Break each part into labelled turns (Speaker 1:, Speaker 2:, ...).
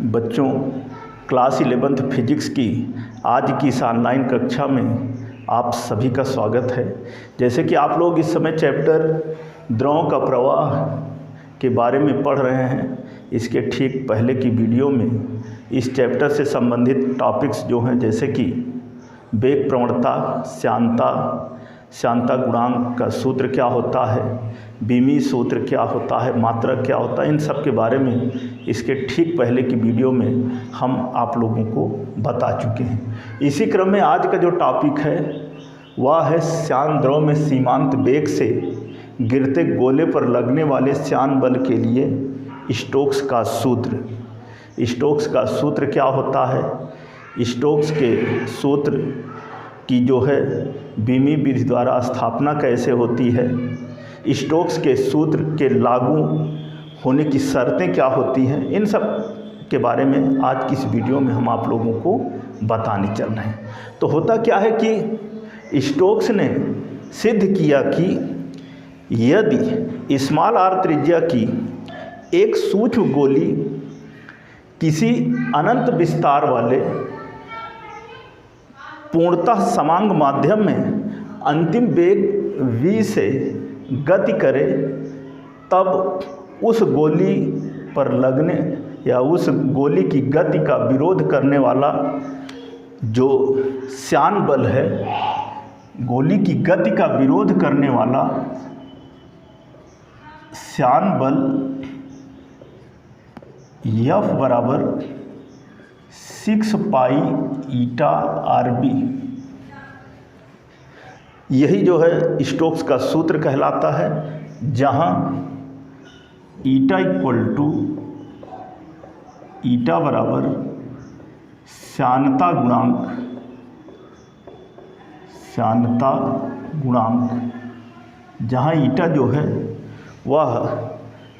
Speaker 1: बच्चों, class 11th physics की आज की इस ऑनलाइन कक्षा में आप सभी का स्वागत है। जैसे कि आप लोग इस समय चैप्टर द्रव का प्रवाह के बारे में पढ़ रहे हैं, इसके ठीक पहले की वीडियो में इस चैप्टर से संबंधित टॉपिक्स जो हैं, जैसे कि वेग प्रवणता, श्यानता गुणांक का सूत्र क्या होता है, बीमी सूत्र क्या होता है, मात्रक क्या होता है, इन सब के बारे में इसके ठीक पहले की वीडियो में हम आप लोगों को बता चुके हैं। इसी क्रम में आज का जो टॉपिक है वह है श्यान द्रव में सीमांत वेग से गिरते गोले पर लगने वाले श्यान बल के लिए स्टोक्स का सूत्र। स्टोक्स का सूत्र क्या होता है, स्टोक्स के सूत्र की जो है बीमी विधि द्वारा स्थापना कैसे होती है, स्टोक्स के सूत्र के लागू होने की शर्तें क्या होती हैं, इन सब के बारे में आज की इस वीडियो में हम आप लोगों को बताने चल रहे हैं। तो होता क्या है कि स्टोक्स ने सिद्ध किया कि यदि स्मॉल आर त्रिज्या की एक सूक्ष्म गोली किसी अनंत विस्तार वाले पूर्णतः समांग माध्यम में अंतिम वेग v से गति करे, तब उस गोली पर लगने या उस गोली की गति का विरोध करने वाला जो श्यान बल है, गोली की गति का विरोध करने वाला श्यान बल F बराबर 6 पाई ईटा RB, यही जो है स्टोक्स का सूत्र कहलाता है, जहाँ ईटा इक्वल टू ईटा बराबर श्यानता गुणांक, जहाँ ईटा जो है वह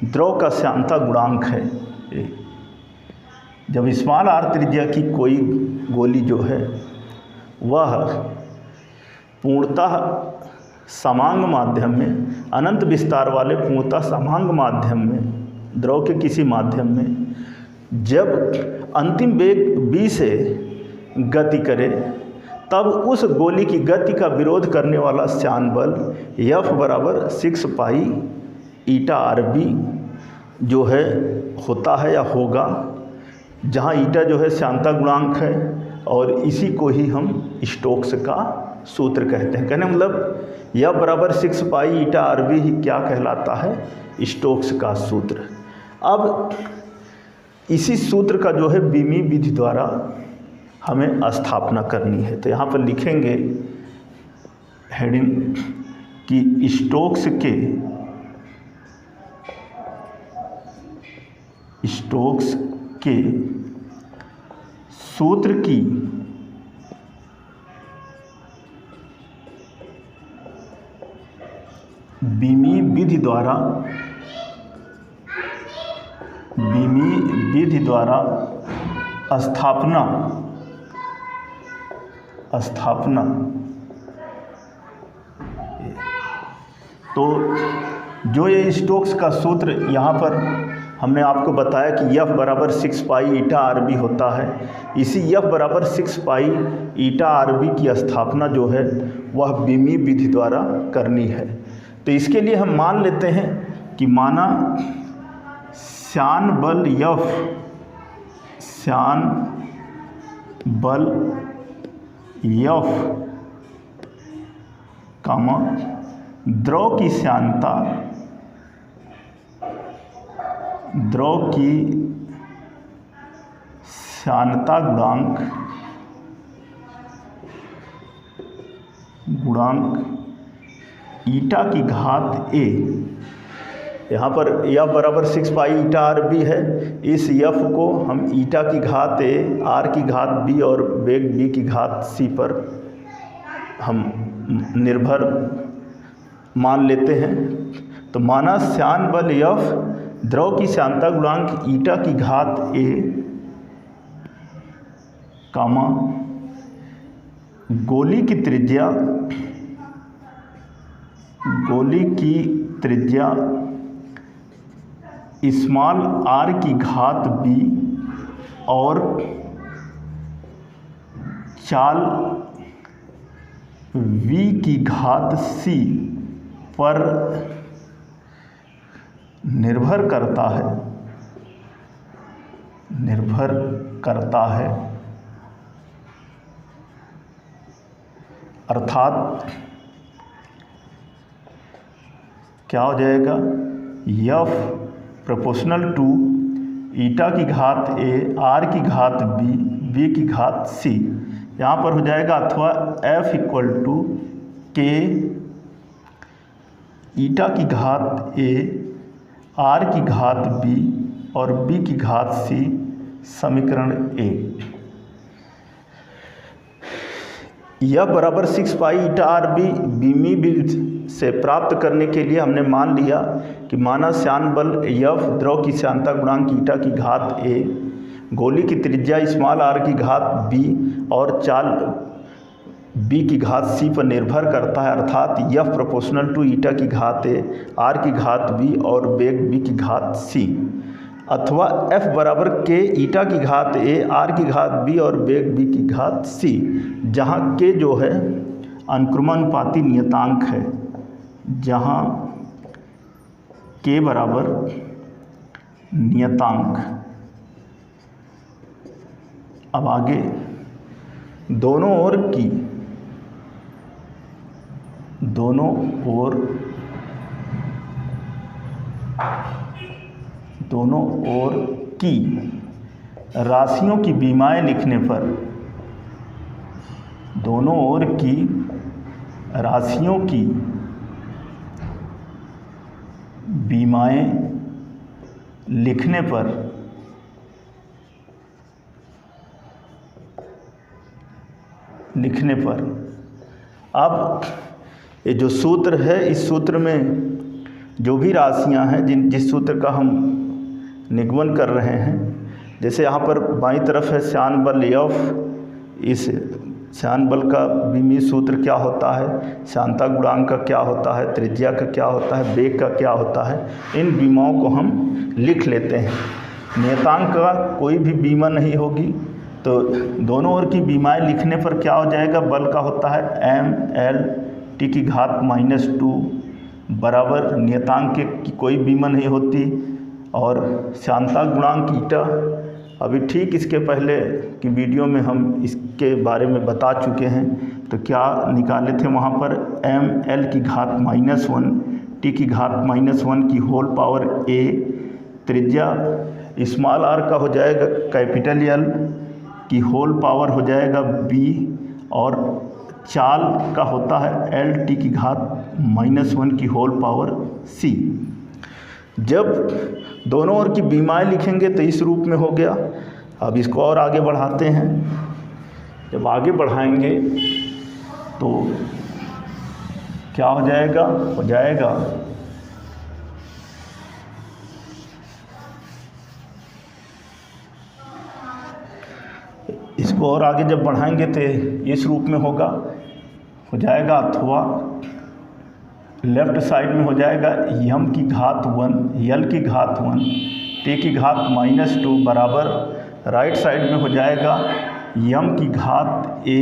Speaker 1: द्रव का श्यानता गुणांक है। जब स्मॉल आर त्रिज्या की कोई गोली जो है वह पूर्णतः समांग माध्यम में, अनंत विस्तार वाले पूर्णतः समांग माध्यम में, द्रव के किसी माध्यम में जब अंतिम वेग v से गति करे, तब उस गोली की गति का विरोध करने वाला श्यान बल F बराबर 6 पाई ईटा RB जो है होता है या होगा, जहाँ ईटा जो है श्यानता गुणांक है और इसी को ही हम स्टोक्स का सूत्र कहते हैं। कहने मतलब F बराबर 6 पाई ईटा RB ही क्या कहलाता है, स्टोक्स का सूत्र। अब इसी सूत्र का जो है बीमी विधि द्वारा हमें स्थापना करनी है। तो यहाँ पर लिखेंगे हेडिंग कि स्टोक्स के सूत्र की बीमी विधि द्वारा स्थापना तो जो ये स्टोक्स का सूत्र यहाँ पर हमने आपको बताया कि F बराबर 6 पाई ईटा RB होता है, इसी F बराबर 6 पाई ईटा RB की स्थापना जो है वह बीमी विधि द्वारा करनी है। तो इसके लिए हम मान लेते हैं कि माना श्यान बल F कामा द्रव की श्यानता गुणांक ईटा की घात a, यहाँ पर F बराबर 6 पाई ईटा RB है, इस F को हम ईटा की घात a, R की घात b और वेग b की घात c पर हम निर्भर मान लेते हैं। तो माना श्यान बल F द्रव की श्यानता गुणांक ईटा की घात a कामा गोली की त्रिज्या स्मॉल r की घात b और चाल v की घात c पर निर्भर करता है अर्थात क्या हो जाएगा, f प्रोपोर्शनल टू ईटा की घात a r की घात b b की घात c, यहाँ पर हो जाएगा, अथवा f इक्वल टू k ईटा की घात a r की घात b और b की घात c, समीकरण 1। यह बराबर 6 पाई ईटा आर बी बीमी बिंदु से प्राप्त करने के लिए हमने मान लिया कि माना श्यान बल F द्रव की श्यानता गुणांक ईटा की घात a, गोली की त्रिज्या स्मॉल r की घात b और चाल b की घात c पर निर्भर करता है अर्थात F प्रोपोर्शनल टू ईटा की घात a r की घात b और वेग b की घात c, अथवा F बराबर k ईटा की घात a r की घात b और वेग b की घात c, जहाँ k जो है अनुक्रमानुपाती नियतांक है, जहाँ k बराबर नियतांक। अब आगे दोनों ओर की राशियों की बीमाएं लिखने पर, दोनों ओर की राशियों की बीमाएं लिखने पर अब ये जो सूत्र है, इस सूत्र में जो भी राशियां हैं जिस सूत्र का हम निगमन कर रहे हैं, जैसे यहाँ पर बाईं तरफ है श्यान बल F, इस श्यान बल का बीमी सूत्र क्या होता है, श्यानता गुणांक का क्या होता है, त्रिज्या का क्या होता है, वेग का क्या होता है, इन बीमाओं को हम लिख लेते हैं। नियतांक का कोई भी बीमा नहीं होगी, तो दोनों ओर की बीमाएं लिखने पर क्या हो जाएगा, बल का होता है mL की घात -2 बराबर नियतांक की कोई बीमा नहीं होती और श्यानता गुणांक ईटा, अभी ठीक इसके पहले की वीडियो में हम इसके बारे में बता चुके हैं। तो क्या निकाले थे वहाँ पर, mL की घात -1 t की घात -1 की होल पावर a, त्रिज्या स्मॉल r का हो जाएगा कैपिटल L की होल पावर हो जाएगा b और चाल का होता है L की घात -1 की होल पावर c। जब दोनों ओर की बीमाएं लिखेंगे तो इस रूप में हो गया। अब इसको और आगे बढ़ाते हैं, जब आगे बढ़ाएंगे तो क्या हो जाएगा, इसको और आगे जब बढ़ाएंगे तो इस रूप में हो जाएगा, अथवा लेफ्ट साइड में हो जाएगा m की घात 1 L की घात 1 t की घात -2 बराबर राइट साइड में हो जाएगा m की घात a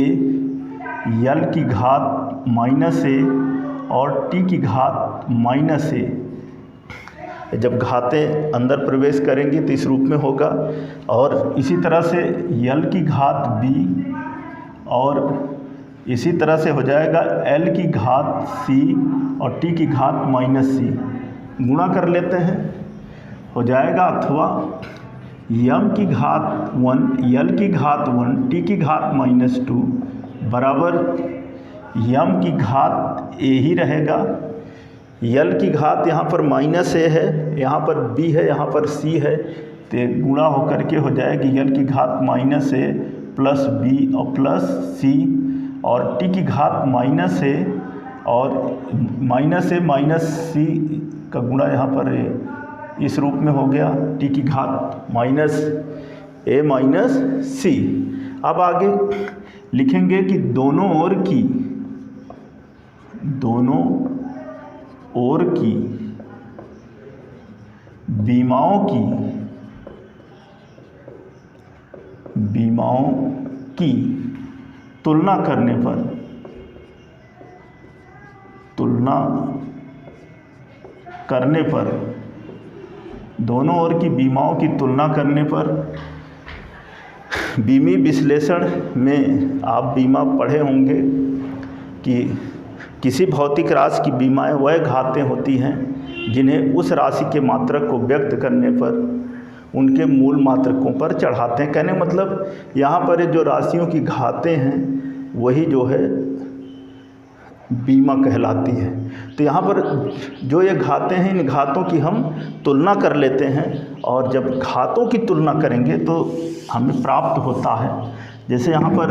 Speaker 1: L की घात -a और t की घात -a। जब घातें अंदर प्रवेश करेंगी तो इस रूप में होगा, और इसी तरह से L की घात b और इसी तरह से हो जाएगा L की घात c और t की घात -c, गुणा कर लेते हैं, हो जाएगा, अथवा m की घात 1 L की घात 1 t की घात -2 बराबर m की घात a ही रहेगा, L की घात यहाँ पर -a है, यहाँ पर b है, यहाँ पर c है, तो गुणा होकर के हो जाएगी L की घात -a प्लस b और प्लस c और t की घात -a और -a -c का गुणा यहाँ पर इस रूप में हो गया, t की घात -a -c। अब आगे लिखेंगे कि दोनों ओर की बीमाओं की बीमाओं की तुलना करने पर दोनों ओर की बीमाओं की तुलना करने पर बीमी विश्लेषण में आप बीमा पढ़े होंगे कि किसी भौतिक राशि की बीमाएं वह घातें होती हैं जिन्हें उस राशि के मात्रक को व्यक्त करने पर उनके मूल मात्रकों पर चढ़ाते हैं। कहने मतलब यहाँ पर जो राशियों की घातें हैं वही जो है बीमा कहलाती है। तो यहाँ पर जो ये घातें हैं इन घातों की हम तुलना कर लेते हैं और जब घातों की तुलना करेंगे तो हमें प्राप्त होता है। जैसे यहाँ पर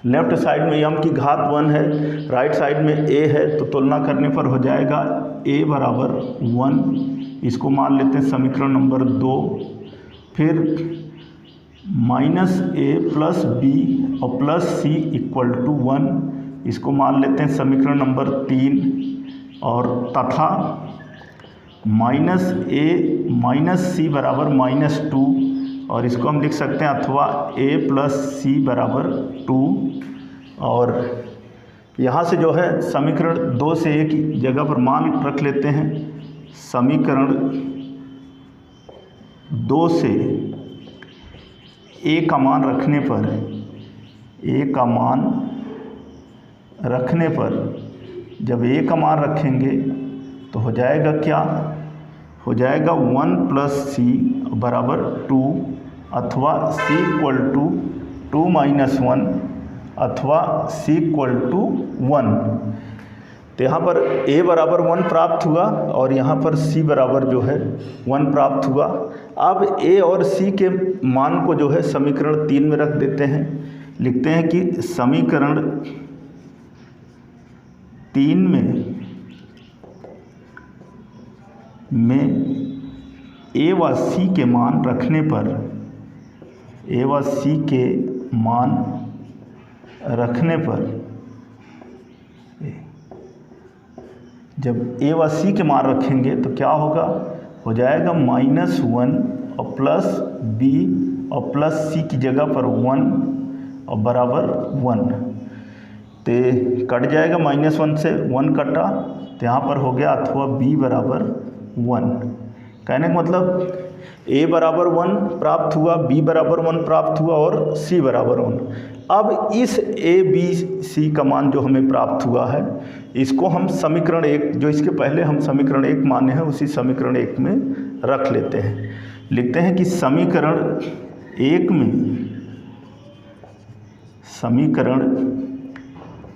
Speaker 1: लेफ्ट साइड में m की घात 1 है, राइट साइड में a है, तो तुलना करने पर हो जाएगा a बराबर 1, इसको मान लेते हैं समीकरण नंबर 2। फिर -a प्लस b और प्लस c इक्वल टू 1, इसको मान लेते हैं समीकरण नंबर 3। और तथा -a माइनस c बराबर -2, और इसको हम लिख सकते हैं अथवा a प्लस c बराबर 2। और यहाँ से जो है समीकरण 2 से a की जगह पर मान रख लेते हैं। समीकरण 2 से a का मान रखने पर जब a का मान रखेंगे तो हो जाएगा क्या, हो जाएगा 1 प्लस c बराबर 2, अथवा c इक्वल टू 2 माइनस 1, अथवा c इक्वल टू 1। तो यहाँ पर a बराबर 1 प्राप्त हुआ और यहाँ पर c बराबर जो है 1 प्राप्त हुआ। अब a और c के मान को जो है समीकरण 3 में रख देते हैं। लिखते हैं कि समीकरण 3 में a व c के मान रखने पर जब a व c के मान रखेंगे तो क्या होगा, हो जाएगा -1 और प्लस b और प्लस c की जगह पर 1 और बराबर 1। तो कट जाएगा, -1 से 1 कटा तो यहाँ पर हो गया अथवा b बराबर 1। कहने का मतलब a बराबर 1 प्राप्त हुआ, b बराबर 1 प्राप्त हुआ और c बराबर 1। अब इस a b c का मान जो हमें प्राप्त हुआ है इसको हम समीकरण 1, जो इसके पहले हम समीकरण 1 माने हैं, उसी समीकरण 1 में रख लेते हैं। लिखते हैं कि समीकरण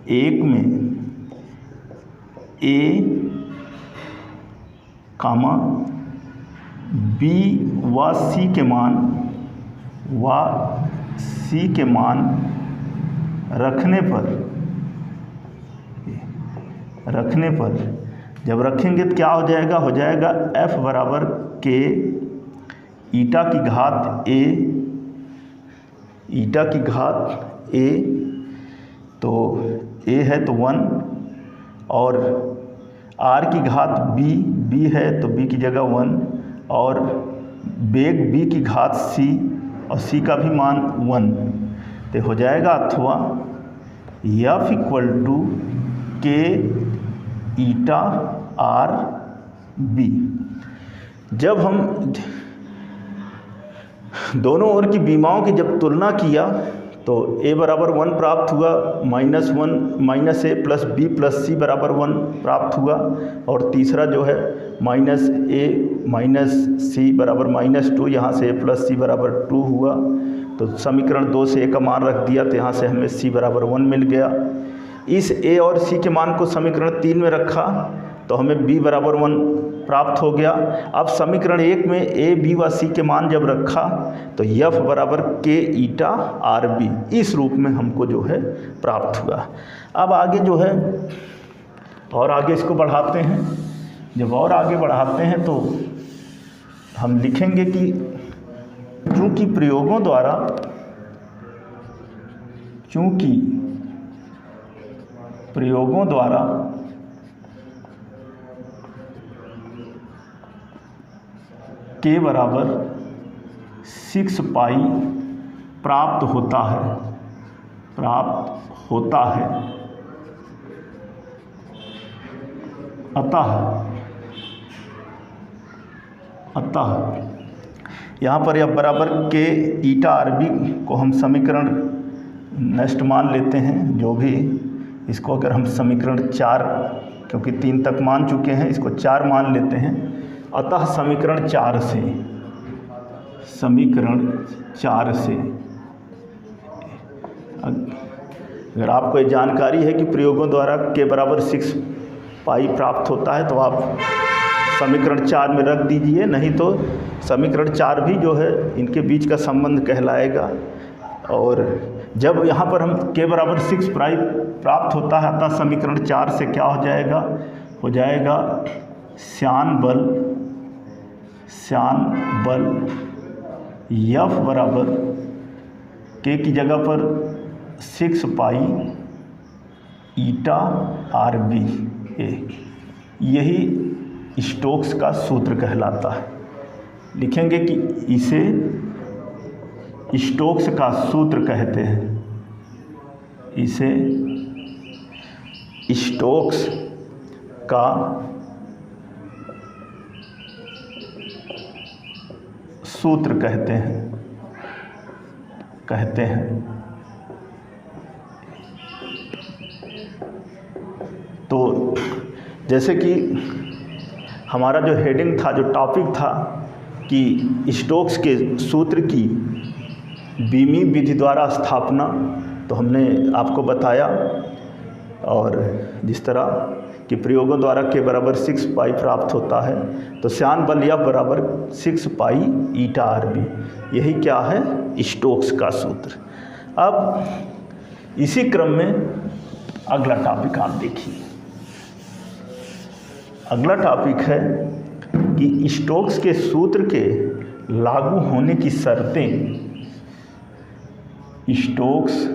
Speaker 1: 1 में a कामा b व c के मान रखने पर जब रखेंगे तो क्या हो जाएगा, हो जाएगा f बराबर k ईटा की घात a, तो a है तो 1, और r की घात b है तो b की जगह 1, और बेग b की घात c और c का भी मान 1। तो हो जाएगा अथवा f equal to k eta r b। जब हम दोनों ओर की बीमाओं की जब तुलना किया तो a बराबर 1 प्राप्त हुआ, -a plus b plus c बराबर 1 प्राप्त हुआ, और तीसरा जो है -a माइनस c बराबर -2, यहाँ से a प्लस c बराबर 2 हुआ। तो समीकरण 2 से a का मान रख दिया तो यहाँ से हमें c बराबर 1 मिल गया। इस a और c के मान को समीकरण 3 में रखा तो हमें b बराबर 1 प्राप्त हो गया। अब समीकरण 1 में a b व c के मान जब रखा तो f बराबर k ईटा r b, इस रूप में हमको जो है प्राप्त हुआ। अब आगे जो है और आगे इसको बढ़ाते हैं। जब और आगे बढ़ाते हैं तो हम लिखेंगे कि चूँकि प्रयोगों द्वारा k बराबर 6 पाई प्राप्त होता है, प्राप्त होता है। अतः यहाँ पर यह बराबर के ईटा आर बी को हम समीकरण नेक्स्ट मान लेते हैं, जो भी इसको अगर हम समीकरण 4, क्योंकि 3 तक मान चुके हैं, इसको 4 मान लेते हैं। अतः समीकरण 4 से अगर आपको ये जानकारी है कि प्रयोगों द्वारा के बराबर 6 पाई प्राप्त होता है, तो आप समीकरण 4 में रख दीजिए, नहीं तो समीकरण 4 भी जो है इनके बीच का संबंध कहलाएगा। और जब यहाँ पर हम के बराबर 6 पाई प्राप्त होता है, अतः समीकरण 4 से क्या हो जाएगा श्यान बल F बराबर के की जगह पर 6 पाई ईटा आर बी ए। यही स्टोक्स का सूत्र कहलाता है। लिखेंगे कि इसे स्टोक्स का सूत्र कहते हैं, इसे स्टोक्स का सूत्र कहते हैं। तो जैसे कि हमारा जो हेडिंग था, जो टॉपिक था कि स्टोक्स के सूत्र की बीमी विधि द्वारा स्थापना, तो हमने आपको बताया। और जिस तरह कि प्रयोगों द्वारा के बराबर 6 पाई प्राप्त होता है, तो श्यान बल F बराबर 6 पाई ईटा आर बी, यही क्या है स्टोक्स का सूत्र। अब इसी क्रम में अगला टॉपिक आप देखिए। अगला टॉपिक है कि स्टोक्स के सूत्र के लागू होने की शर्तें। स्टोक्स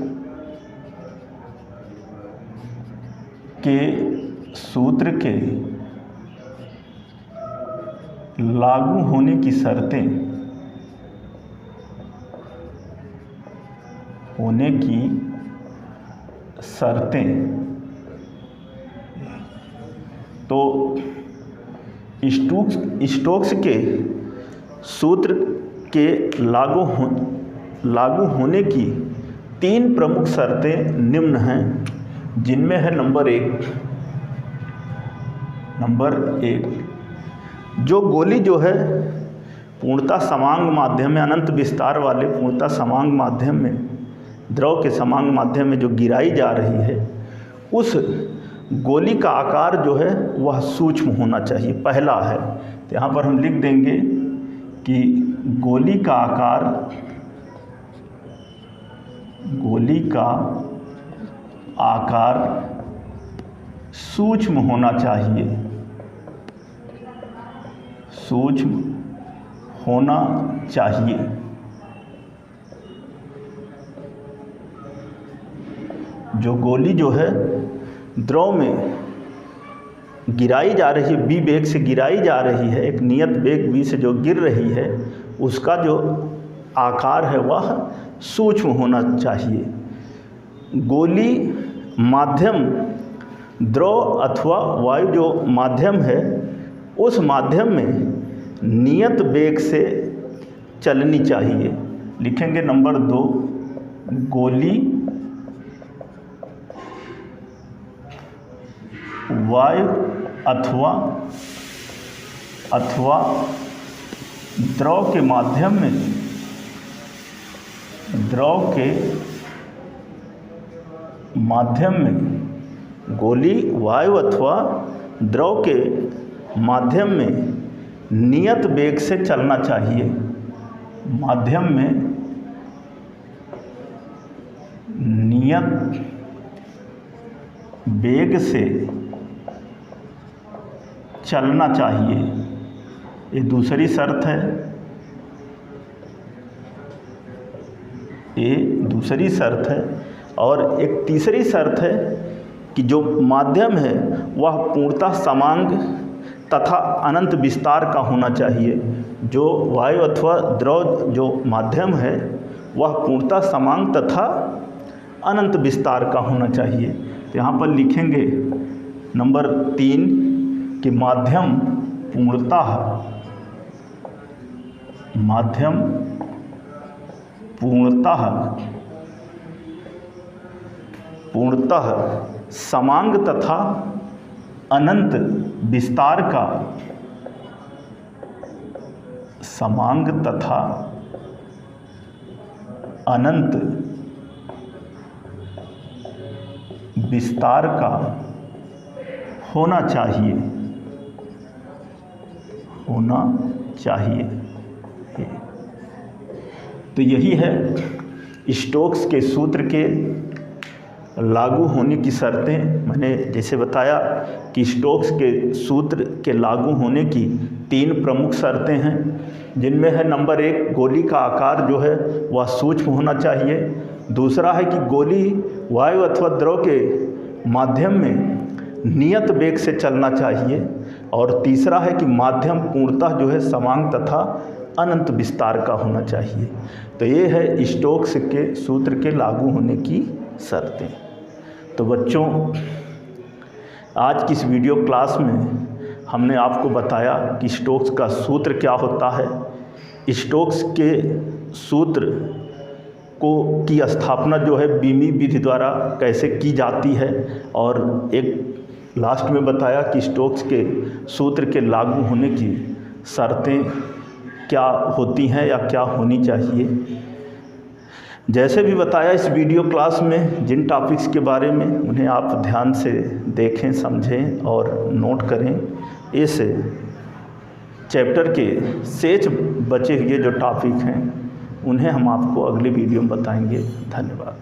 Speaker 1: के सूत्र के लागू होने की शर्तें। तो स्टोक्स के सूत्र के लागू होने की 3 प्रमुख शर्तें निम्न हैं, जिनमें है नंबर एक, जो गोली जो है पूर्णतः समांग माध्यम में, अनंत विस्तार वाले पूर्णतः समांग माध्यम में, द्रव के समांग माध्यम में जो गिराई जा रही है, उस गोली का आकार जो है वह सूक्ष्म होना चाहिए, पहला है। तो यहाँ पर हम लिख देंगे कि गोली का आकार सूक्ष्म होना चाहिए, सूक्ष्म होना चाहिए। जो गोली जो है द्रव में गिराई जा रही है, बी वेग से गिराई जा रही है, एक नियत वेग बी से जो गिर रही है, उसका जो आकार है वह सूक्ष्म होना चाहिए। गोली माध्यम, द्रव अथवा वायु जो माध्यम है, उस माध्यम में नियत वेग से चलनी चाहिए। लिखेंगे नंबर 2, गोली वायु अथवा द्रव के माध्यम में, गोली वायु अथवा द्रव के माध्यम में नियत वेग से चलना चाहिए। माध्यम में नियत वेग से चलना चाहिए, ये दूसरी शर्त है। ये दूसरी शर्त है। और एक तीसरी शर्त है कि जो माध्यम है वह पूर्णतः समांग तथा अनंत विस्तार का होना चाहिए। जो वायु अथवा द्रव जो माध्यम है वह पूर्णतः समांग तथा अनंत विस्तार का होना चाहिए। तो यहाँ पर लिखेंगे नंबर 3 कि माध्यम पूर्णतः समांग तथा अनंत विस्तार का होना चाहिए। तो यही है स्टोक्स के सूत्र के लागू होने की शर्तें। मैंने जैसे बताया कि स्टोक्स के सूत्र के लागू होने की 3 प्रमुख शर्तें हैं, जिनमें है नंबर 1, गोली का आकार जो है वह सूक्ष्म होना चाहिए। दूसरा है कि गोली वायु अथवा द्रव के माध्यम में नियत वेग से चलना चाहिए। और तीसरा है कि माध्यम पूर्णतः जो है समांग तथा अनंत विस्तार का होना चाहिए। तो ये है स्टोक्स के सूत्र के लागू होने की शर्तें। तो बच्चों, आज की इस वीडियो क्लास में हमने आपको बताया कि स्टोक्स का सूत्र क्या होता है, स्टोक्स के सूत्र की स्थापना जो है बीमी विधि द्वारा कैसे की जाती है, और एक लास्ट में बताया कि स्टोक्स के सूत्र के लागू होने की शर्तें क्या होती हैं या क्या होनी चाहिए। जैसे भी बताया इस वीडियो क्लास में जिन टॉपिक्स के बारे में, उन्हें आप ध्यान से देखें, समझें और नोट करें। इस चैप्टर के शेष बचे हुए जो टॉपिक हैं उन्हें हम आपको अगले वीडियो में बताएंगे। धन्यवाद।